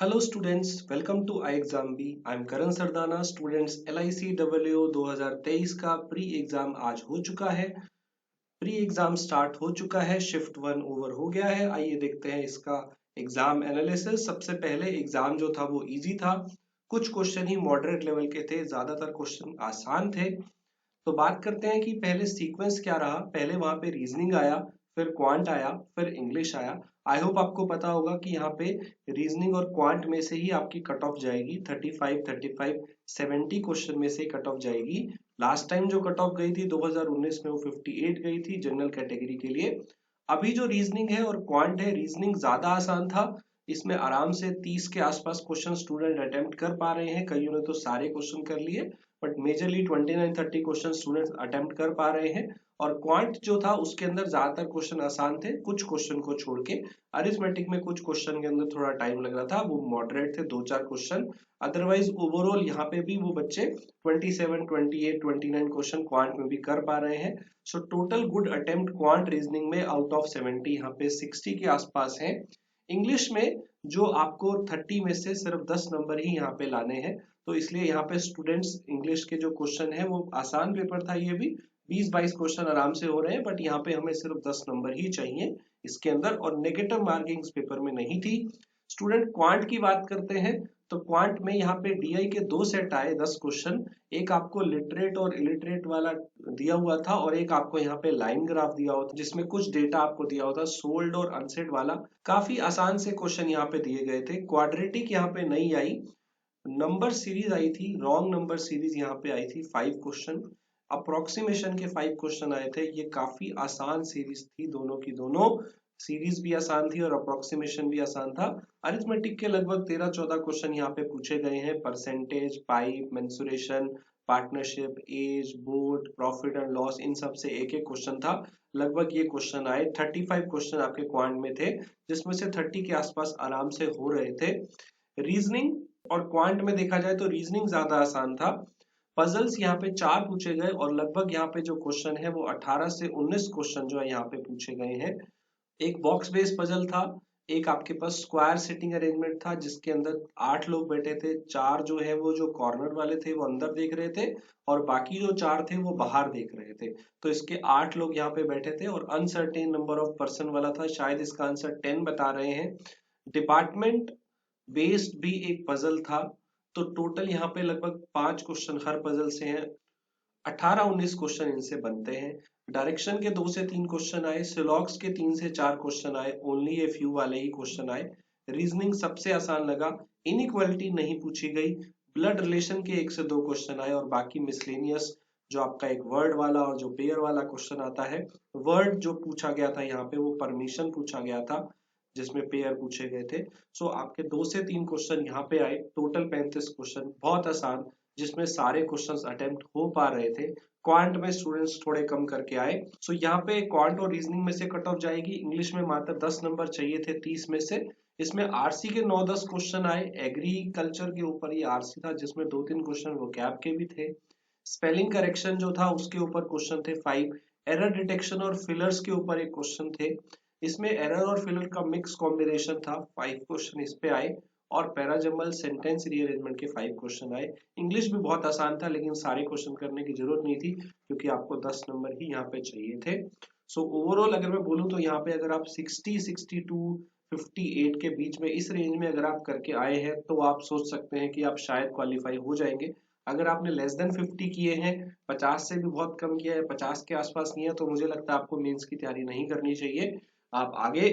Hello students, welcome to I exam B. I am Karan Sardana. Students, LICW 2023 का pre exam आज हो चुका है। प्री एग्जाम स्टार्ट हो चुका है, शिफ्ट 1 ओवर हो गया है। आइए देखते हैं इसका एग्जाम एनालिसिस। सबसे पहले एग्जाम जो था वो इजी था, कुछ क्वेश्चन ही मॉडरेट लेवल के थे, ज्यादातर क्वेश्चन आसान थे। तो बात करते हैं कि पहले सीक्वेंस क्या रहा। पहले वहां पे रीजनिंग आया, फिर क्वांट आया, फिर इंग्लिश आया। आई होप आपको पता होगा कि यहाँ पे रीजनिंग और क्वांट में से ही आपकी कट ऑफ जाएगी। 35 70 क्वेश्चन में से कट ऑफ जाएगी। लास्ट टाइम जो कट ऑफ गई थी 2019 में, वो 58 गई थी जनरल कैटेगरी के लिए। अभी जो रीजनिंग है और क्वांट है, रीजनिंग ज्यादा आसान था। इसमें आराम से 30 के आसपास क्वेश्चन स्टूडेंट अटेम्प्ट कर पा रहे हैं। कईयों ने तो सारे क्वेश्चन कर लिए, but majorly 29-30 question students attempt कर पा रहे हैं। और क्वांट जो था उसके अंदर ज्यादातर क्वेश्चन आसान थे, कुछ क्वेश्चन को छोड़ के। अरिथमेटिक में कुछ क्वेश्चन के अंदर थोड़ा टाइम लग रहा था, वो मॉडरेट थे, 2-4 क्वेश्चन। अदरवाइज ओवरऑल यहाँ पे भी वो बच्चे 27, 28, 29 क्वेश्चन क्वांट में भी कर पा रहे हैं। So total good attempt quant reasoning में आउट ऑफ 70 यहाँ पे 60 के आसपास है। इंग्लिश में जो आपको 30 में से सिर्फ 10 नंबर ही यहाँ पे लाने हैं, तो इसलिए यहाँ पे स्टूडेंट्स इंग्लिश के जो क्वेश्चन है, वो आसान पेपर था। ये भी 20-22 क्वेश्चन आराम से हो रहे हैं, बट यहाँ पे हमें सिर्फ 10 नंबर ही चाहिए इसके अंदर, और नेगेटिव मार्किंग इस पेपर में नहीं थी। स्टूडेंट क्वांट की बात करते हैं, तो क्वांट में यहाँ पे DI के दो सेट आए, 10 क्वेश्चन। एक आपको लिटरेट और इलिटरेट वाला दिया हुआ था, और एक आपको यहाँ पे लाइन ग्राफ दिया हुआ था जिसमें कुछ डेटा आपको दिया हुआ था, सोल्ड और अनसेल्ड वाला। काफी आसान से क्वेश्चन यहाँ पे दिए गए थे। क्वाड्रेटिक यहाँ पे नहीं आई, नंबर सीरीज आई थी, रॉन्ग नंबर सीरीज यहाँ पे आई थी, 5 क्वेश्चन। अप्रोक्सीमेशन के 5 क्वेश्चन आए थे। ये काफी आसान सीरीज थी, दोनों की दोनों। सीरीज भी आसान थी और अप्रोक्सीमेशन भी आसान था। अरिथमेटिक के लगभग 13-14 क्वेश्चन यहाँ पे पूछे गए हैं। Percentage, pipe, mensuration, partnership, age, board, profit and loss, इन सब से एक एक क्वेश्चन था। लगभग ये क्वेश्चन आए। 35 क्वेश्चन आपके क्वांट में थे, जिसमें से 30 के आसपास आराम से हो रहे थे। रीजनिंग और क्वांट में देखा जाए तो रीजनिंग ज्यादा आसान था। पजल्स यहाँ पे 4 पूछे गए, और लगभग यहाँ पे जो क्वेश्चन है वो 18 से 19 क्वेश्चन जो है यहाँ पे पूछे गए हैं। एक बॉक्स बेस्ड पजल था, एक आपके पास स्क्वायर सिटिंग अरेंजमेंट था जिसके अंदर 8 लोग बैठे थे। 4 जो है वो जो कॉर्नर वाले थे वो अंदर देख रहे थे, और बाकी जो 4 थे वो बाहर देख रहे थे। तो इसके 8 लोग यहाँ पे बैठे थे, और अनसर्टेन नंबर ऑफ पर्सन वाला था। शायद इसका आंसर 10 बता रहे हैं। डिपार्टमेंट बेस्ड भी एक पजल था। तो टोटल यहाँ पे लगभग 5 क्वेश्चन हर पजल से हैं। 18-19 क्वेश्चन इनसे बनते हैं। डायरेक्शन के 2 से 3 क्वेश्चन आए, सिलॉक्स के 3 से 4 क्वेश्चन आए, ओनली ए फ्यू वाले ही क्वेश्चन आए। रीजनिंग सबसे आसान लगा, इनइक्वालिटी नहीं पूछी गई। ब्लड रिलेशन के 1 से 2 क्वेश्चन आए, और बाकी मिसलेनियस जो आपका एक वर्ड वाला और जो पेयर वाला क्वेश्चन आता है। वर्ड जो पूछा गया था यहाँ पे वो परमिशन पूछा गया था, जिसमें पेयर पूछे गए थे। सो आपके 2 से 3 क्वेश्चन यहाँ पे आए, टोटल 35 क्वेश्चन, बहुत आसान, जिसमें सारे क्वेश्चंस अटेम्प्ट हो पा रहे थे। क्वांट में स्टूडेंट्स थोड़े कम करके आए। सो यहाँ पे क्वांट और रीजनिंग में से कट ऑफ जाएगी। इंग्लिश में मात्र 10 नंबर चाहिए थे 30 में से। इसमें RC के 9-10 क्वेश्चन आए। एग्रीकल्चर के ऊपर ये RC था, जिसमें 2-3 क्वेश्चन वो कैप के भी थे। स्पेलिंग करेक्शन जो था उसके ऊपर क्वेश्चन थे 5। एरर डिटेक्शन और फिलर्स के ऊपर एक क्वेश्चन थे। इसमें एरर और फिलर का मिक्स कॉम्बिनेशन था, 5 क्वेश्चन इस पे आए। और पैराजम्बल सेंटेंस रीअरेंजमेंट के 5 क्वेश्चन आए। इंग्लिश भी बहुत आसान था, लेकिन सारे क्वेश्चन करने की जरूरत नहीं थी, क्योंकि आपको 10 नंबर ही यहाँ पे चाहिए थे। सो ओवरऑल अगर मैं बोलूँ तो यहाँ पे अगर आप 60, 62, 58 के बीच में, इस रेंज में अगर आप करके आए हैं, तो आप सोच सकते हैं कि आप शायद क्वालिफाई हो जाएंगे। अगर आपने लेस देन 50 किए हैं, 50 से भी बहुत कम किया है, 50 के आसपास किए हैं, तो मुझे लगता है आपको मेंस की तैयारी नहीं करनी चाहिए। आप आगे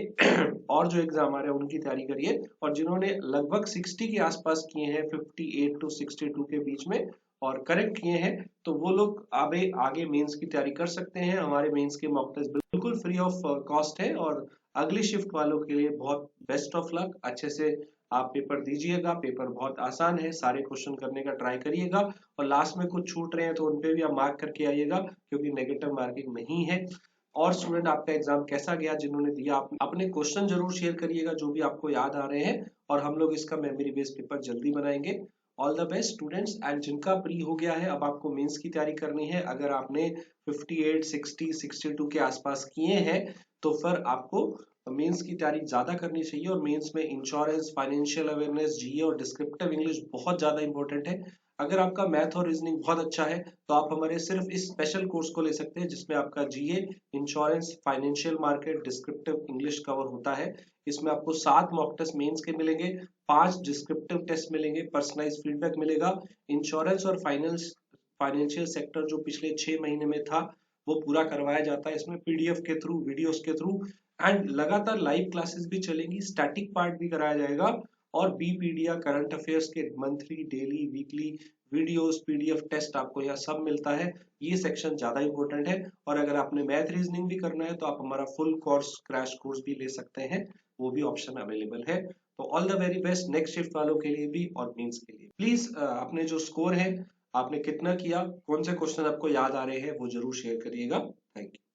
और जो एग्जाम आ रहे हैं उनकी तैयारी करिए। और जिन्होंने लगभग 60 के आसपास किए हैं, 58 टू 62 के बीच में, और करेक्ट किए हैं, तो वो लोग आगे आगे मेंस की तैयारी कर सकते हैं। हमारे मेंस के मॉक टेस्ट बिल्कुल फ्री ऑफ कॉस्ट है, और अगली शिफ्ट वालों के लिए बहुत बेस्ट ऑफ लक। अच्छे से आप पेपर दीजिएगा, पेपर बहुत आसान है, सारे क्वेश्चन करने का ट्राई करिएगा। और लास्ट में कुछ छूट रहे हैं तो उनपे भी आप मार्क करके आइएगा, क्योंकि नेगेटिव मार्किंग नहीं है। और स्टूडेंट, आपका एग्जाम कैसा गया जिन्होंने दिया, आप अपने क्वेश्चन जरूर शेयर करिएगा जो भी आपको याद आ रहे हैं, और हम लोग इसका मेमोरी बेस्ड पेपर जल्दी बनाएंगे। All the best students. And जिनका प्री हो गया है, अब आपको मेंस की तैयारी करनी है। अगर आपने 58, 60, 62 के आसपास किए हैं, तो फिर आपको मेंस की तैयारी ज्यादा करनी चाहिए और मेंस में इंश्योरेंस, फाइनेंशियल अवेयरनेस, जीए और डिस्क्रिप्टिव इंग्लिश बहुत ज्यादा इंपॉर्टेंट है। अगर आपका मैथ और रीजनिंग बहुत अच्छा है तो आप हमारे सिर्फ इस स्पेशल कोर्स को ले सकते हैं जिसमें आपका GA, insurance, financial market, descriptive English cover होता है। इसमें आपको 7 मॉक टेस्ट मेंस के मिलेंगे, 5 डिस्क्रिप्टिव टेस्ट मिलेंगे, पर्सनलाइज फीडबैक मिलेगा। इंश्योरेंस और फाइनेंशियल सेक्टर जो पिछले 6 महीने में था वो पूरा करवाया जाता है इसमें पीडीएफ के थ्रू, वीडियोस के थ्रू। एंड लगातार लाइव क्लासेस भी चलेंगी, स्टैटिक पार्ट भी कराया जाएगा और बीपीडिया करंट अफेयर्स के monthly, daily, weekly videos, PDF test आपको यहाँ सब मिलता है। ये सेक्शन ज्यादा इंपॉर्टेंट है। और अगर आपने मैथ रीजनिंग भी करना है तो आप हमारा फुल कोर्स, क्रैश कोर्स भी ले सकते हैं, वो भी ऑप्शन अवेलेबल है। तो all the very best next shift वालों के लिए भी और मेंस के लिए। प्लीज अपने जो स्कोर है, आपने कितना किया, कौन से क्वेश्चन आपको याद आ रहे हैं, वो जरूर शेयर करिएगा। Thank you.